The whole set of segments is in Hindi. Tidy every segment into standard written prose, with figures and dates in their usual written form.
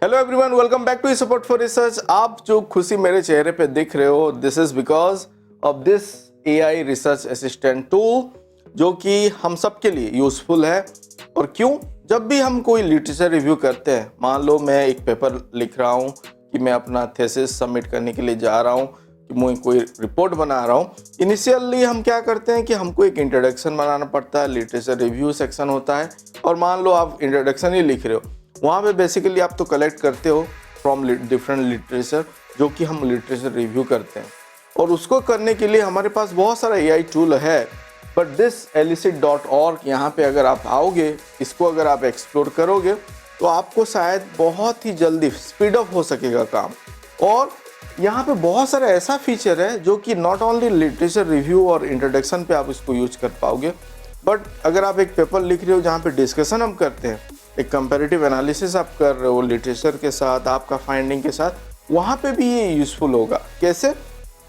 Hello everyone, welcome back to support for research. आप जो खुशी मेरे चेहरे पे दिख रहे हो, this is because of this AI research assistant tool, जो कि हम सब के लिए यूजफुल है। और क्यों? जब भी हम कोई लिटरेचर रिव्यू करते हैं, मान लो मैं एक पेपर लिख रहा हूँ कि मैं अपना थीसिस सबमिट करने के लिए जा रहा हूँ, कि मैं कोई रिपोर्ट बना रहा हूँ। इनिशियली हम क्या करते हैं कि हमको एक इंट्रोडक्शन बनाना पड़ता है, लिटरेचर रिव्यू सेक्शन होता है। और मान लो आप इंट्रोडक्शन ही लिख रहे हो, वहाँ पे बेसिकली आप तो कलेक्ट करते हो फ्रॉम डिफरेंट लिटरेचर, जो कि हम लिटरेचर रिव्यू करते हैं। और उसको करने के लिए हमारे पास बहुत सारा एआई टूल है। बट दिस elicit.org, यहाँ पे अगर आप आओगे, इसको अगर आप एक्सप्लोर करोगे, तो आपको शायद बहुत ही जल्दी स्पीड अप हो सकेगा काम। और यहाँ पे बहुत सारा ऐसा फीचर है जो कि नॉट ओनली लिटरेचर रिव्यू और इंट्रोडक्शन पे आप इसको यूज कर पाओगे, बट अगर आप एक पेपर लिख रहे हो जहाँ पे डिस्कशन हम करते हैं, एक कंपैरेटिव एनालिसिस आप कर रहे हो लिटरेचर के साथ, आपका फाइंडिंग के साथ, वहाँ पे भी ये यूज़फुल होगा। कैसे?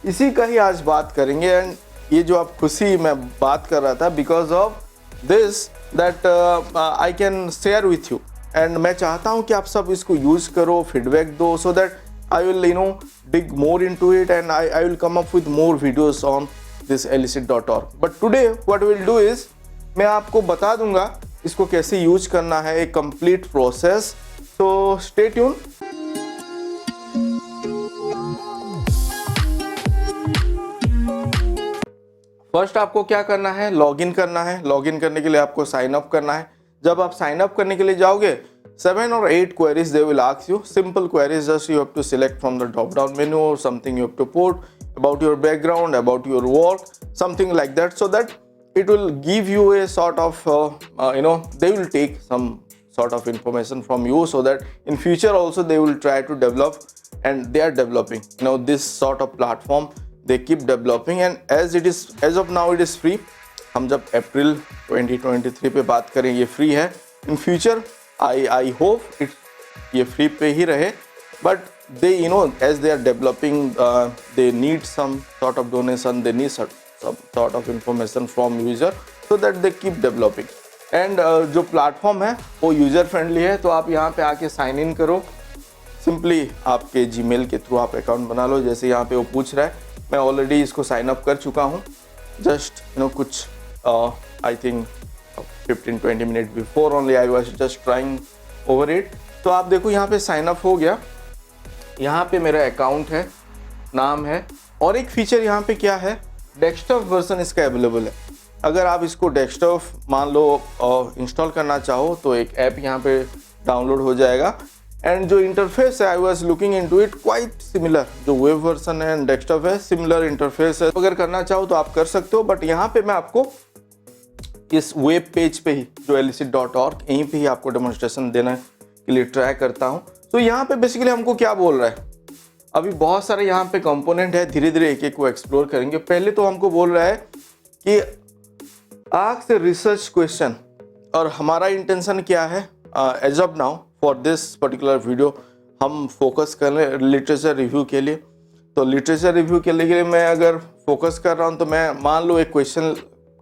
इसी का ही आज बात करेंगे। एंड ये जो आप खुशी मैं बात कर रहा था, because of this that I can share with you. And मैं चाहता हूँ कि आप सब इसको यूज़ करो, फीडबैक दो, so that I will dig more into it, and I will come up with more videos on this elicit.org. But today what we'll do is मैं आपको बता दूंगा इसको कैसे यूज करना है, एक complete process. So stay tune. First आपको क्या करना है, लॉगिन करना है। लॉगिन करने के लिए आपको साइन अप करना है। जब आप साइन अप करने के लिए जाओगे, 7 or 8 queries they will ask you. Simple queries, just you have to select from the drop down menu or something you have to put about your background, about your work, something like that, so that it will give you a sort of they will take some sort of information from you, so that in future also they will try to develop, and they are developing this sort of platform. They keep developing, and as of now it is free. हम जब अप्रैल 2023 पे बात करें, ये फ्री है। इन फ्यूचर I hope ये फ्री पे ही रहे, but they as they are developing, they need some sort of donation, they need some sort of information from user, so that they keep developing. And जो प्लेटफॉर्म है वो यूज़र फ्रेंडली है। तो आप यहाँ पे आके साइन इन करो। सिंपली आपके जीमेल के थ्रू आप अकाउंट बना लो। जैसे यहाँ पे वो पूछ रहा है, मैं ऑलरेडी इसको साइन अप कर चुका हूँ। जस्ट कुछ I think 15-20 minute before only I was just trying over it. तो आप देखो यहाँ पे साइन अप हो गया। यहाँ पे मेरा अकाउंट है, नाम है, और एक फीचर यहाँ पे क्या है, डेस्कटॉप वर्जन इसका अवेलेबल है। अगर आप इसको डेस्कटॉप मान लो इंस्टॉल करना चाहो, तो एक ऐप यहाँ पे डाउनलोड हो जाएगा। एंड जो इंटरफेस है, I was looking into it, quite similar. जो वेब वर्जन है एंड डेस्कटॉप है, सिमिलर इंटरफेस है। अगर करना चाहो तो आप कर सकते हो, बट यहाँ पे मैं आपको इस वेब पेज पे ही, जो elicit.org, यहीं पे ही आपको डेमोन्स्ट्रेशन देने के लिए ट्राई करता हूँ। तो यहाँ पे बेसिकली हमको क्या बोल रहा है, अभी बहुत सारे यहाँ पे कंपोनेंट है, धीरे धीरे एक एक को एक्सप्लोर करेंगे। पहले तो हमको बोल रहा है कि आस्क से रिसर्च क्वेश्चन, और हमारा इंटेंशन क्या है, as of now for this particular video हम फोकस कर रहे हैं लिटरेचर रिव्यू के लिए। तो लिटरेचर रिव्यू के लिए मैं अगर फोकस कर रहा हूँ, तो मैं मान लो एक क्वेश्चन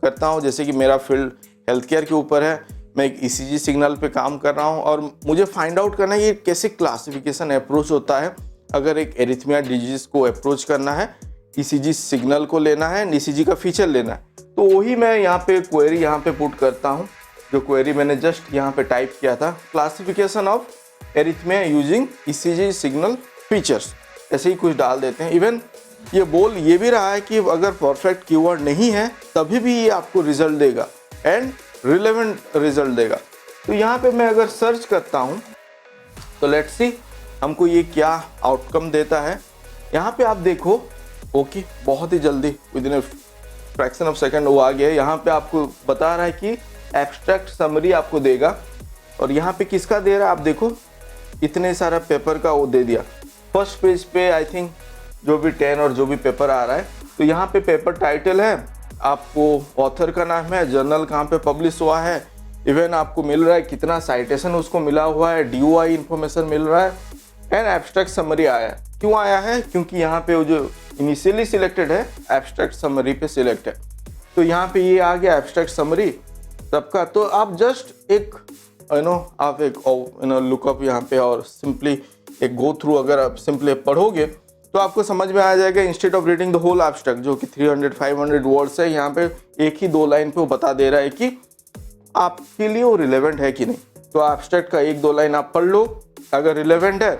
करता हूँ। जैसे कि मेरा फील्ड हेल्थ केयर के ऊपर है, मैं एक ईसीजी सिग्नल पे काम कर रहा हूँ, और मुझे फाइंड आउट करना है ये कैसे क्लासिफिकेशन अप्रोच होता है। अगर एक एरिथमिया डिजीज को अप्रोच करना है, ईसीजी सिग्नल को लेना है, ईसीजी का फीचर लेना है, तो वही मैं यहाँ पे क्वेरी यहाँ पे पुट करता हूँ। जो क्वेरी मैंने जस्ट यहाँ पे टाइप किया था, classification of arrhythmia using ECG signal features, ऐसे ही कुछ डाल देते हैं। इवन ये बोल ये भी रहा है कि अगर परफेक्ट कीवर्ड नहीं है, तभी भी ये आपको रिजल्ट देगा, एंड रिलेवेंट रिजल्ट देगा। तो यहाँ पे मैं अगर सर्च करता हूँ, तो लेट्स सी हमको ये क्या आउटकम देता है। यहाँ पे आप देखो, ओके, बहुत ही जल्दी within a fraction of second वो आ गया। यहाँ पे आपको बता रहा है कि एब्स्ट्रैक्ट समरी आपको देगा, और यहाँ पे किसका दे रहा है आप देखो, इतने सारा पेपर का वो दे दिया। फर्स्ट पेज पे आई थिंक जो भी 10 और जो भी पेपर आ रहा है, तो यहाँ पे पेपर टाइटल है, आपको ऑथर का नाम है, जर्नल कहाँ पे पब्लिश हुआ है, इवन आपको मिल रहा है कितना साइटेशन उसको मिला हुआ है, DOI इंफॉर्मेशन मिल रहा है, एंड एब्स्ट्रैक्ट समरी आया है। क्यों आया है? क्योंकि यहाँ पे वो जो इनिशियली सिलेक्टेड है, एब्स्ट्रैक्ट समरी पे सिलेक्ट है। तो यहाँ पे ये आ गया एब्स्ट्रैक्ट समरी सबका। तो आप जस्ट एक आप एक लुकअप यहाँ पे और सिंपली एक गो थ्रू अगर आप सिंपली पढ़ोगे तो आपको समझ में आ जाएगा। Instead of reading the whole abstract जो कि 300-500 वर्ड्स है, यहाँ पे एक ही 2 लाइन पे वो बता दे रहा है कि आपके लिए वो रिलेवेंट है कि नहीं। तो एब्स्ट्रैक्ट का 1-2 लाइन आप पढ़ लो, अगर रिलेवेंट है।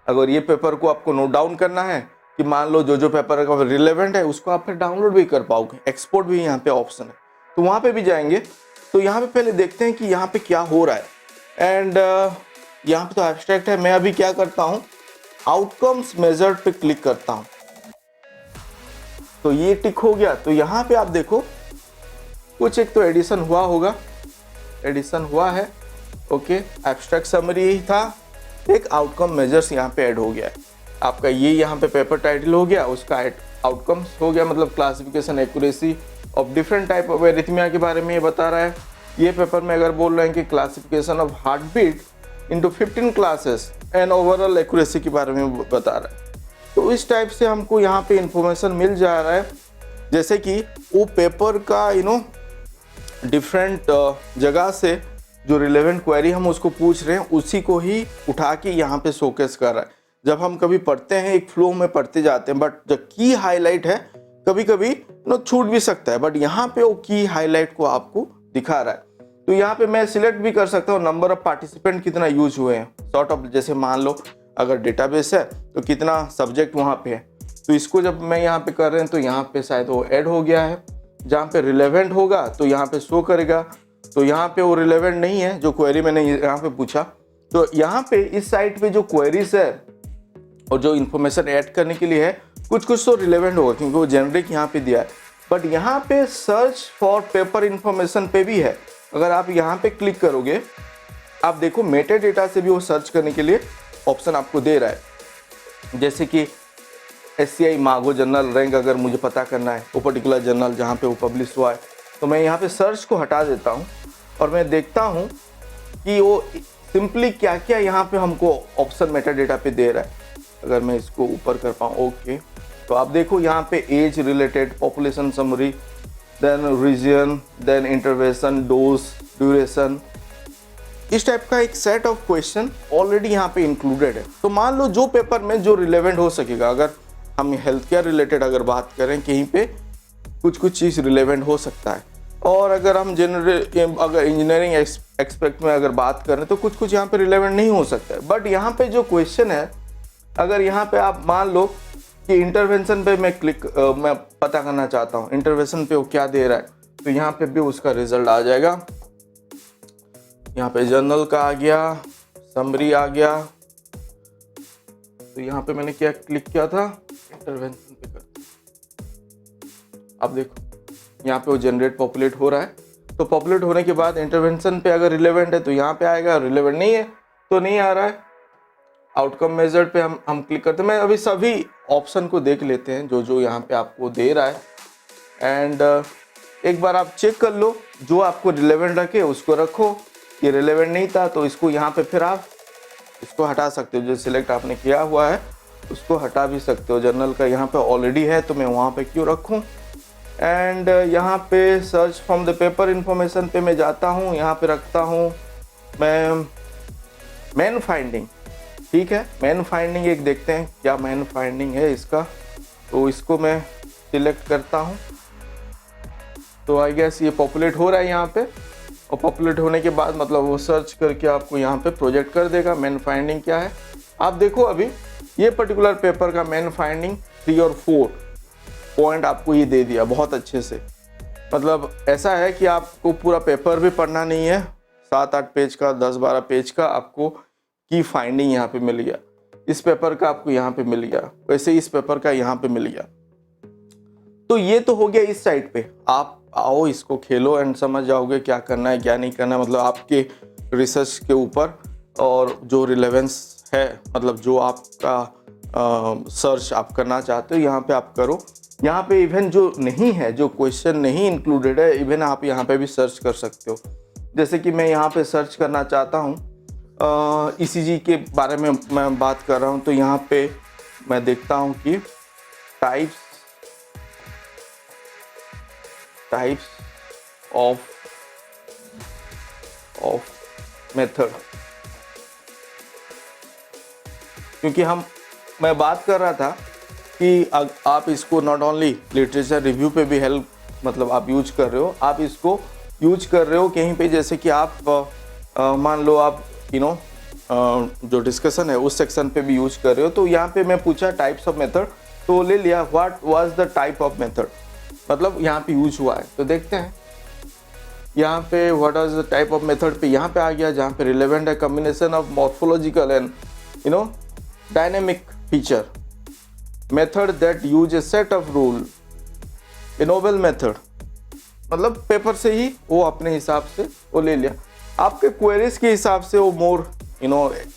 अगर ये पेपर को आपको नोट डाउन करना है कि मान लो जो पेपर का रिलेवेंट है उसको आप फिर डाउनलोड भी कर पाओगे, एक्सपोर्ट भी यहाँ पे ऑप्शन है, तो वहाँ पे भी जाएंगे। तो यहाँ पे पहले देखते हैं कि यहाँ पे क्या हो रहा है। एंड यहाँ पे तो एब्स्ट्रैक्ट है। मैं अभी क्या करता हूँ, आउटकम्स मेजर्ड पे क्लिक करता हूँ, तो ये टिक हो गया। तो यहाँ पे आप देखो कुछ एक तो एडिशन हुआ होगा, एडिशन हुआ है, ओके। एब्स्ट्रैक्ट समरी ही था, एक आउटकम मेजर्स यहाँ पे ऐड हो गया है आपका। ये यहाँ पे पेपर टाइटल हो गया, उसका आउटकम्स हो गया, मतलब classification accuracy of different type of arrhythmia के बारे में ये बता रहा है। ये पेपर में अगर बोल रहे हैं कि classification of heartbeat into 15 classes and overall accuracy के बारे में बता रहा है। तो इस टाइप से हमको यहाँ पे इंफॉर्मेशन मिल जा रहा है, जैसे कि वो पेपर का डिफरेंट जगह से जो रिलेवेंट क्वेरी हम उसको पूछ रहे हैं उसी को ही उठा के यहाँ पे शोकेस कर रहा है। जब हम कभी पढ़ते हैं एक फ्लो में पढ़ते जाते हैं, बट जो की हाईलाइट है कभी कभी छूट भी सकता है, बट यहाँ पे वो की हाईलाइट को आपको दिखा रहा है। तो यहाँ पे मैं सिलेक्ट भी कर सकता हूँ नंबर ऑफ पार्टिसिपेंट कितना यूज हुए हैं, सॉर्ट ऑफ, जैसे मान लो अगर डेटाबेस है तो कितना सब्जेक्ट वहाँ पे है। तो इसको जब मैं यहाँ पे कर रहे हैं तो यहाँ पे शायद वो ऐड हो गया है, जहाँ पे रिलेवेंट होगा तो यहाँ पे शो करेगा। तो यहाँ पे वो रिलेवेंट नहीं है जो क्वेरी मैंने यहाँ पे पूछा। तो यहाँ पे इस साइट पे जो क्वेरीज है और जो इन्फॉर्मेशन ऐड करने के लिए है कुछ तो रिलेवेंट होगा क्योंकि वो जेनरिक यहाँ पे दिया है। बट यहाँ पे सर्च फॉर पेपर इंफॉर्मेशन पे भी है। अगर आप यहाँ पे क्लिक करोगे आप देखो मेटा डेटा से भी वो सर्च करने के लिए ऑप्शन आपको दे रहा है। जैसे कि SCI मागो जर्नल रैंक अगर मुझे पता करना है वो पर्टिकुलर जर्नल जहाँ पे वो पब्लिश हुआ है, तो मैं यहाँ पे सर्च को हटा देता हूँ और मैं देखता हूँ कि वो सिंपली क्या क्या यहाँ पे हमको ऑप्शन मेटा डेटा पे दे रहा है। अगर मैं इसको ऊपर कर पाऊँ, ओके, तो आप देखो यहाँ पे age related, population summary, then region, then intervention, dose, duration, इस टाइप का एक सेट ऑफ क्वेश्चन ऑलरेडी यहाँ पे इंक्लूडेड है। तो मान लो जो पेपर में जो रिलेवेंट हो सकेगा, अगर हम हेल्थ केयर रिलेटेड अगर बात करें कहीं पे कुछ चीज़ रिलेवेंट हो सकता है, और अगर हम अगर इंजीनियरिंग एक्सपेक्ट में अगर बात करें तो कुछ यहाँ पे रिलेवेंट नहीं हो सकता है। बट यहाँ पे जो क्वेश्चन है, अगर यहाँ पे आप मान लो कि इंटरवेंशन पे मैं पता करना चाहता हूँ इंटरवेंशन पे वो क्या दे रहा है, तो यहाँ पे भी उसका रिजल्ट आ जाएगा। यहाँ पे जर्नल का आ गया, समरी आ गया। तो यहाँ पे मैंने क्या क्लिक किया था, इंटरवेंशन पे कर। अब देखो यहाँ पे वो जनरेट पॉपुलेट हो रहा है। तो पॉपुलेट होने के बाद इंटरवेंशन पे अगर रिलेवेंट है तो यहाँ पे आएगा, रिलेवेंट नहीं है तो नहीं आ रहा है। आउटकम मेजर्ड पे हम क्लिक करते हैं। मैं अभी सभी ऑप्शन को देख लेते हैं जो यहाँ पे आपको दे रहा है। एंड एक बार आप चेक कर लो, जो आपको रिलेवेंट रखे उसको रखो, ये रिलेवेंट नहीं था तो इसको यहाँ पे फिर आप इसको हटा सकते हो। जो सिलेक्ट आपने किया हुआ है उसको हटा भी सकते हो। जर्नल का यहाँ पे ऑलरेडी है तो मैं वहाँ पे क्यों रखूँ। एंड यहाँ पे search from the paper information पे मैं जाता हूँ, यहाँ पे रखता हूँ मैं मैन फाइंडिंग, ठीक है। मैन फाइंडिंग एक देखते हैं क्या मैन फाइंडिंग है इसका, तो इसको मैं सिलेक्ट करता हूँ। तो आई गेस ये पॉपुलेट हो रहा है यहाँ पे, और पॉपुलेट होने के बाद मतलब वो सर्च करके आपको यहाँ पे प्रोजेक्ट कर देगा मैन फाइंडिंग क्या है। आप देखो अभी ये पर्टिकुलर पेपर का मैन फाइंडिंग 3 और 4 पॉइंट आपको ये दे दिया बहुत अच्छे से। मतलब ऐसा है कि आपको पूरा पेपर भी पढ़ना नहीं है, 7-8 पेज का, 10-12 पेज का आपको की फाइंडिंग यहाँ पे मिल गया। इस पेपर का आपको यहाँ पे मिल गया, वैसे इस पेपर का यहाँ पे मिल गया। तो ये तो हो गया इस साइड पे। आप आओ इसको खेलो एंड समझ जाओगे क्या करना है क्या नहीं करना है, मतलब आपके रिसर्च के ऊपर और जो रिलेवेंस है, मतलब जो आपका सर्च आप करना चाहते हो यहाँ पे आप करो। यहाँ पे इवन जो नहीं है, जो क्वेश्चन नहीं इंक्लूडेड है, इवन आप यहाँ पे भी सर्च कर सकते हो। जैसे कि मैं यहाँ पे सर्च करना चाहता हूँ ECG के बारे में मैं बात कर रहा हूँ, तो यहाँ पे मैं देखता हूँ कि टाइप्स ऑफ मेथड, क्योंकि मैं बात कर रहा था कि आप इसको नॉट ओनली लिटरेचर रिव्यू पे भी हेल्प मतलब आप यूज कर रहे हो, आप इसको यूज कर रहे हो कहीं पे, जैसे कि आप मान लो आप जो डिस्कशन है उस सेक्शन पे भी यूज कर रहे हो। तो यहाँ पे मैं पूछा टाइप्स ऑफ मेथड, तो ले लिया what was the type of method, मतलब यहाँ पे यूज हुआ है। तो देखते हैं यहाँ पे what was the type of method पे यहाँ पे आ गया, जहाँ पे रिलेवेंट है combination of morphological and dynamic feature, method that use A set of rule, a noble method, मतलब पेपर से ही वो अपने हिसाब से वो ले लिया। आपके क्वेरीज के हिसाब से वो मोर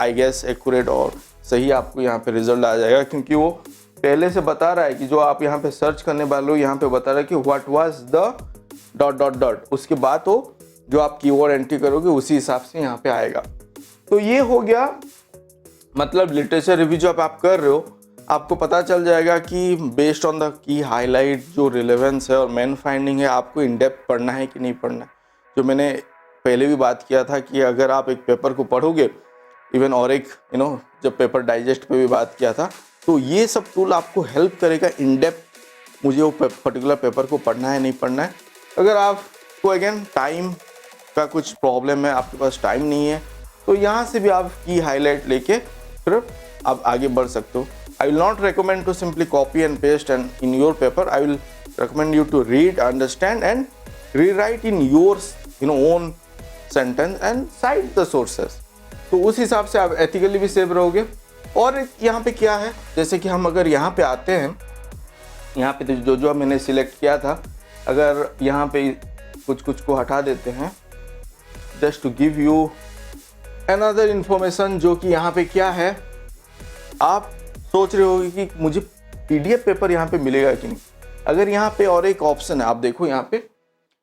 आई गेस एक्यूरेट और सही आपको यहाँ पे रिजल्ट आ जाएगा, क्योंकि वो पहले से बता रहा है कि जो आप यहाँ पे सर्च करने वाले हो यहाँ पे बता रहा है कि what was the dot dot dot, उसके बाद वो जो आप कीवर्ड एंट्री करोगे उसी हिसाब से यहाँ पे आएगा। तो ये हो गया, मतलब लिटरेचर रिव्यू जो आप कर रहे हो आपको पता चल जाएगा कि based on the key highlight जो रिलेवेंस है और मेन फाइंडिंग है, आपको इन डेप्थ पढ़ना है कि नहीं पढ़ना है। जो मैंने पहले भी बात किया था कि अगर आप एक पेपर को पढ़ोगे, इवन और एक जब पेपर डाइजेस्ट पे भी बात किया था, तो ये सब टूल आपको हेल्प करेगा इन डेप्थ मुझे वो पर्टिकुलर पेपर को पढ़ना है नहीं पढ़ना है। अगर आपको अगेन टाइम का कुछ प्रॉब्लम है, आपके पास टाइम नहीं है, तो यहाँ से भी आप की हाईलाइट लेके फिर आप आगे बढ़ सकते हो। I will not recommend to simply copy and paste and in your paper. I will recommend you to read, understand and rewrite in your own sentence and cite the sources. तो उस हिसाब से आप एथिकली भी सेव रहोगे। और यहाँ पे क्या है, जैसे कि हम अगर यहाँ पे आते हैं, यहाँ पे जो मैंने सिलेक्ट किया था, अगर यहाँ पे कुछ को हटा देते हैं, just to give you another information, जो कि यहाँ पे क्या है, आप सोच रहे होगे कि मुझे पीडीएफ पेपर यहाँ पे मिलेगा कि नहीं। अगर यहाँ पे और एक ऑप्शन है, आप देखो यहाँ पे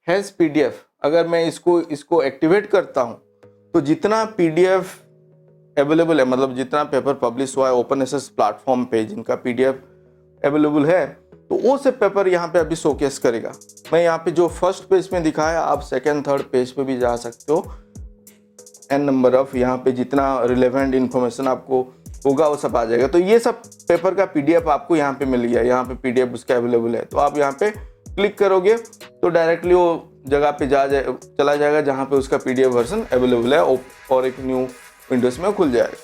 हैज़ पीडीएफ, अगर मैं इसको एक्टिवेट करता हूँ तो जितना पीडीएफ अवेलेबल है, मतलब जितना पेपर पब्लिश हुआ है ओपन एक्सेस प्लेटफॉर्म पे जिनका पीडीएफ अवेलेबल है, तो वो सब पेपर यहाँ पे अभी शोकेस करेगा। मैं यहाँ पे जो फर्स्ट पेज में दिखाया, आप सेकेंड थर्ड पेज पे भी जा सकते हो। एन नंबर ऑफ यहाँ पे जितना रिलेवेंट इन्फॉर्मेशन आपको होगा वो सब आ जाएगा। तो ये सब पेपर का पीडीएफ आपको यहाँ पे मिल गया, यहाँ पे पीडीएफ उसका अवेलेबल है। तो आप यहाँ पे क्लिक करोगे तो डायरेक्टली वो जगह पे चला जाएगा जहाँ पे उसका पीडीएफ वर्जन अवेलेबल है और एक न्यू विंडोज में खुल जाएगा।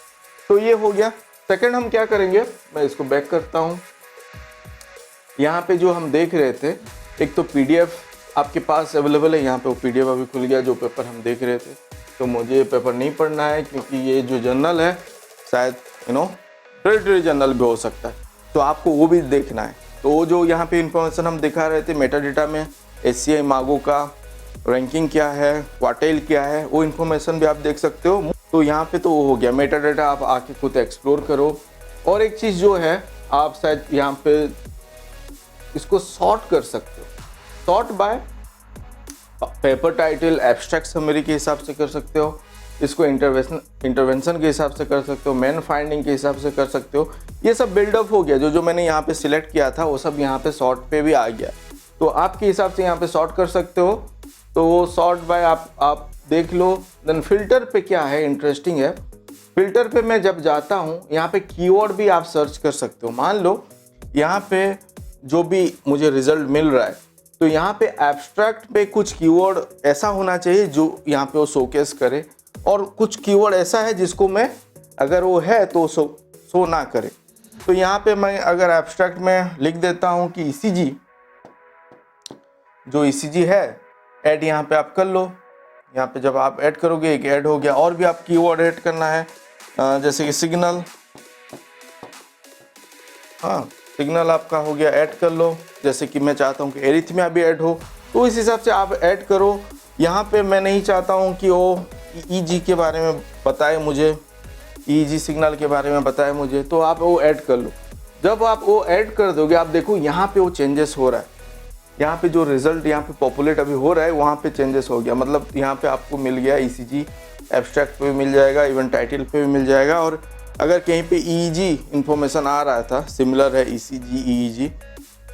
तो ये हो गया। सेकंड हम क्या करेंगे, मैं इसको बैक करता हूँ। यहाँ पे जो हम देख रहे थे, एक तो पीडीएफ आपके पास अवेलेबल है, यहाँ पे वो पीडीएफ अभी खुल गया जो पेपर हम देख रहे थे। तो मुझे ये पेपर नहीं पढ़ना है, क्योंकि ये जो जर्नल है शायद टेरिटरी जर्नल भी हो सकता है, तो आपको वो भी देखना है। तो वो जो यहाँ पे इंफॉर्मेशन हम दिखा रहे थे मेटा डेटा में, एचसीआई मागो का रैंकिंग क्या है, क्वार्टाइल क्या है, वो इन्फॉर्मेशन भी आप देख सकते हो। तो यहाँ पे तो वो हो गया मेटा डेटा, आप आके खुद एक्सप्लोर करो। और एक चीज़ जो है, आप शायद यहाँ पे इसको सॉर्ट कर सकते हो, sort by paper title, abstract summary के हिसाब से कर सकते हो, इसको इंटरवेंशन के हिसाब से कर सकते हो, मेन फाइंडिंग के हिसाब से कर सकते हो। ये सब बिल्डअप हो गया, जो मैंने यहाँ पे सिलेक्ट किया था वो सब यहाँ पे सॉर्ट पे भी आ गया। तो आपके हिसाब से यहाँ पे सॉर्ट कर सकते हो। तो वो सॉर्ट बाय आप देख लो। देन फिल्टर पे क्या है, इंटरेस्टिंग है। फिल्टर पे मैं जब जाता हूँ, यहाँ पे कीवर्ड भी आप सर्च कर सकते हो। मान लो यहाँ पे जो भी मुझे रिजल्ट मिल रहा है, तो यहाँ पे एब्स्ट्रैक्ट पे कुछ कीवर्ड ऐसा होना चाहिए जो यहाँ पे वो शोकेस करे, और कुछ कीवर्ड ऐसा है जिसको मैं अगर वो है तो शो ना करे। तो यहाँ पे मैं अगर एब्स्ट्रैक्ट में लिख देता हूँ कि ईसीजी, जो ईसीजी है ऐड यहाँ पे आप कर लो। यहाँ पे जब आप ऐड करोगे एक ऐड हो गया। और भी आप कीवर्ड ऐड करना है, जैसे कि सिग्नल, हाँ सिग्नल आपका हो गया, ऐड कर लो। जैसे कि मैं चाहता हूँ कि एरिथमिया भी ऐड हो, तो इस हिसाब से आप ऐड करो। यहाँ पे मैं नहीं चाहता हूँ कि वो ईजी के बारे में बताए मुझे, ईजी सिग्नल के बारे में बताए मुझे, तो आप वो ऐड कर लो। जब आप वो ऐड कर दोगे, आप देखो यहाँ पे वो चेंजेस हो रहा है। यहाँ पे जो रिजल्ट यहाँ पे पॉपुलेट अभी हो रहा है, वहाँ पे चेंजेस हो गया। मतलब यहाँ पे आपको मिल गया ईसीजी, एब्स्ट्रैक्ट पे भी मिल जाएगा, इवन टाइटल पे भी मिल जाएगा। और अगर कहीं पे ईजी इंफॉर्मेशन आ रहा था, सिमिलर है ईसीजी ईजी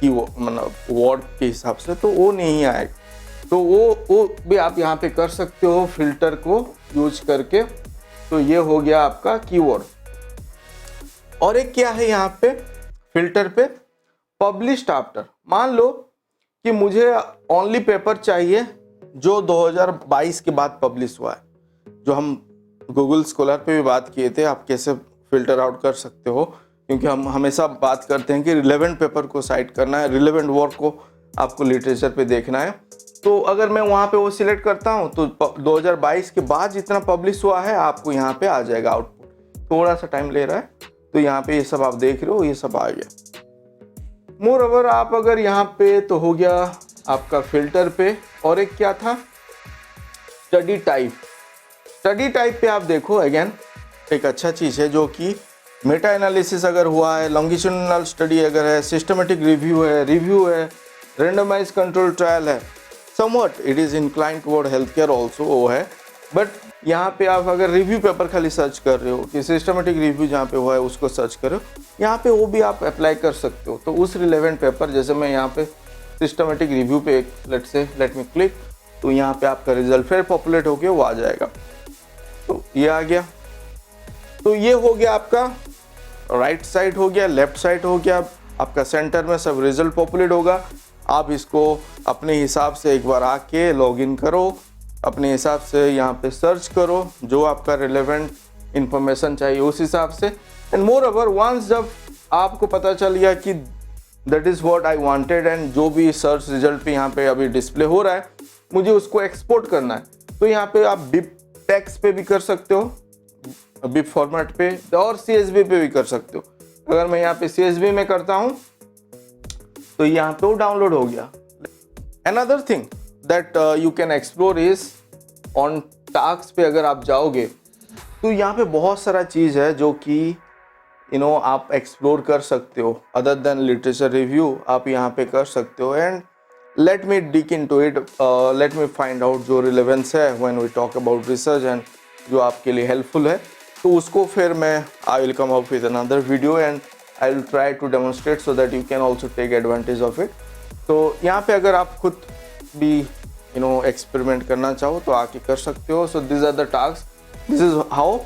की वो मतलब वर्ड के हिसाब से, तो वो नहीं आएगा। तो वो भी आप यहाँ पे कर सकते हो फिल्टर को यूज करके। तो ये हो गया आपका कीवर्ड। और एक क्या है यहाँ पे फिल्टर पे, पब्लिश्ड आफ्टर। मान लो कि मुझे ओनली पेपर चाहिए जो 2022 के बाद पब्लिश हुआ है, जो हम गूगल स्कॉलर पे भी बात किए थे, आप कैसे फिल्टर आउट कर सकते हो, क्योंकि हम हमेशा बात करते हैं कि रिलेवेंट पेपर को साइट करना है, रिलेवेंट वर्क को आपको लिटरेचर पे देखना है। तो अगर मैं वहाँ पे वो सिलेक्ट करता हूँ तो 2022 के बाद जितना पब्लिश हुआ है आपको यहाँ पे आ जाएगा आउटपुट। थोड़ा सा टाइम ले रहा है, तो यहाँ पे ये सब आप देख रहे हो, ये सब आ गया। मोर ओवर आप अगर यहाँ पे, तो हो गया आपका फिल्टर पे। और एक क्या था, स्टडी टाइप। स्टडी टाइप पे आप देखो, अगेन एक अच्छा चीज़ है, जो कि मेटा एनालिसिस अगर हुआ है, लॉन्गिट्यूडिनल स्टडी अगर है, सिस्टमेटिक रिव्यू है, रेंडमाइज कंट्रोल ट्रायल है, somewhat it is incline toward health care also, वो है। बट यहाँ पे आप अगर रिव्यू पेपर खाली सर्च कर रहे हो कि सिस्टमेटिक रिव्यू जहाँ पे हुआ है उसको सर्च करो, यहाँ पे वो भी आप अप्लाई कर सकते हो। तो उस रिलेवेंट पेपर, जैसे मैं यहाँ पे सिस्टमेटिक रिव्यू पे लेट मी क्लिक, तो यहाँ पे आपका रिजल्ट फिर पॉपुलेट होके वो आ जाएगा। तो ये आ गया। तो ये हो गया आपका राइट साइड हो गया, लेफ्ट साइड हो गया, आपका सेंटर में सब रिजल्ट पॉपुलेट होगा। आप इसको अपने हिसाब से एक बार आके लॉगिन करो, अपने हिसाब से यहाँ पे सर्च करो जो आपका रिलेवेंट इंफॉर्मेशन चाहिए उस हिसाब से। एंड मोर ओवर वंस जब आपको पता चल गया कि that is what I wanted, and जो भी सर्च रिजल्ट पे यहाँ पे अभी डिस्प्ले हो रहा है मुझे उसको एक्सपोर्ट करना है, तो यहाँ पे आप बिप टेक्स्ट पे भी कर सकते हो, बिप फॉर्मेट पे, और CSV पे भी कर सकते हो। अगर मैं यहाँ पे CSV में करता हूँ तो यहाँ पे वो डाउनलोड हो गया। Another thing that you can explore is on task पे अगर आप जाओगे तो यहाँ पे बहुत सारा चीज़ है जो कि आप एक्सप्लोर कर सकते हो। अदर देन लिटरेचर रिव्यू आप यहाँ पे कर सकते हो। And let me dig into it, let me find out जो रिलेवेंस है when we talk about research and जो आपके लिए हेल्पफुल है, तो उसको फिर मैं I will come up with another video and I will try to demonstrate so that you can also take advantage of it. तो यहाँ पे अगर आप खुद भी एक्सपेरिमेंट करना चाहो तो आके कर सकते हो। So this are the task, this is how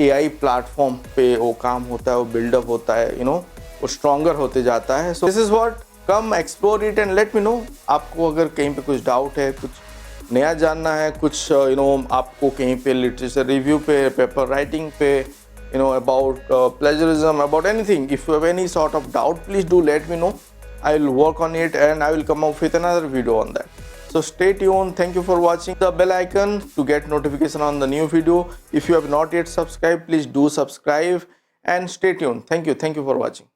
AI platform पे वो काम होता है, वो बिल्डअप होता है, वो स्ट्रॉन्गर होते जाता है। So this is what, come explore it and let me know. आपको अगर कहीं पे कुछ डाउट है, कुछ नया जानना है, कुछ आपको कहीं पे लिटरेचर रिव्यू पे, पेपर राइटिंग पे, about plagiarism, about anything, if you have any sort of doubt, please do let me know. I will work on it and I will come up with another video on that. So stay tuned. Thank you for watching. The bell icon to get notification on the new video. If you have not yet subscribed, please do subscribe and stay tuned. Thank you for watching.